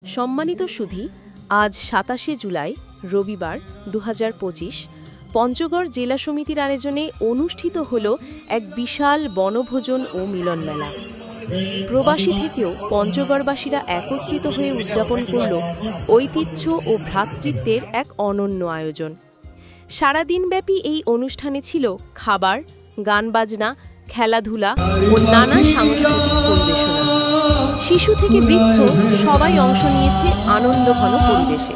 সম্মানিত সুধী, আজ ২৭শে জুলাই রবিবার ২০২৫ পঞ্চগড় জেলা সমিতির আয়োজনে অনুষ্ঠিত হল এক বিশাল বনভোজন ও মিলন মেলা। প্রবাসী থেকেও পঞ্চগড়বাসীরা একত্রিত হয়ে উদযাপন করল ঐতিহ্য ও ভ্রাতৃত্বের এক অনন্য আয়োজন। সারাদিনব্যাপী এই অনুষ্ঠানে ছিল খাবার, গান বাজনা, খেলাধুলা ও নানা সাংস্কৃতিক পরিবেশনা। শিশু থেকে বৃদ্ধ সবাই অংশ নিয়েছে আনন্দঘন পরিবেশে।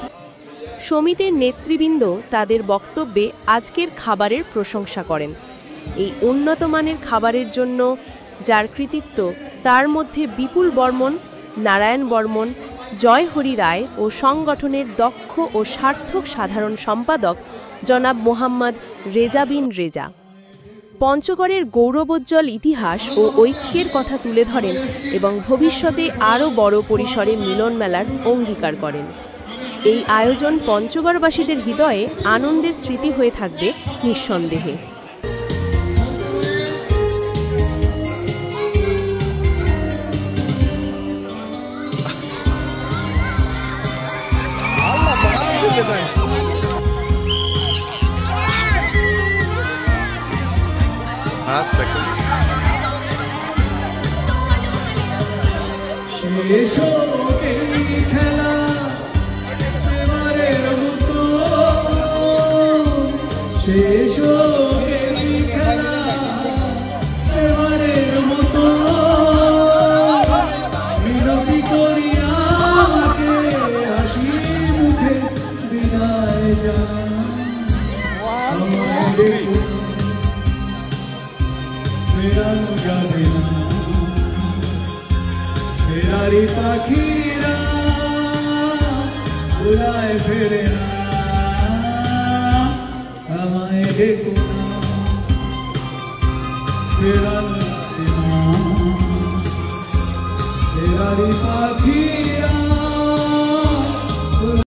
সমিতির নেতৃবৃন্দ তাদের বক্তব্যে আজকের খাবারের প্রশংসা করেন। এই উন্নত মানের খাবারের জন্য যার কৃতিত্ব, তার মধ্যে বিপুল বর্মন, নারায়ণ বর্মন, জয়হরি রায় ও সংগঠনের দক্ষ ও সার্থক সাধারণ সম্পাদক জনাব মোহাম্মদ রেজা বিন রেজা। পঞ্চগড়ের গৌরবোজ্জ্বল ইতিহাস ও ঐক্যের কথা তুলে ধরেন এবং ভবিষ্যতে আরও বড় পরিসরে মিলন মেলার অঙ্গীকার করেন। এই আয়োজন পঞ্চগড়বাসীদের হৃদয়ে আনন্দের স্মৃতি হয়ে থাকবে নিঃসন্দেহে। খেলা এবারের মতো শেষ খেলা এবারের মতো মিনতি করিয়া আমাকে হাসি মুখে বিদায় জানা। আমাদের ফেরানো যাবে না, ফেরারি পাখিরা উড়ায় ফেরে না, আমায় দেখো না, ফেরানো যাবে না, ফেরারি পাখি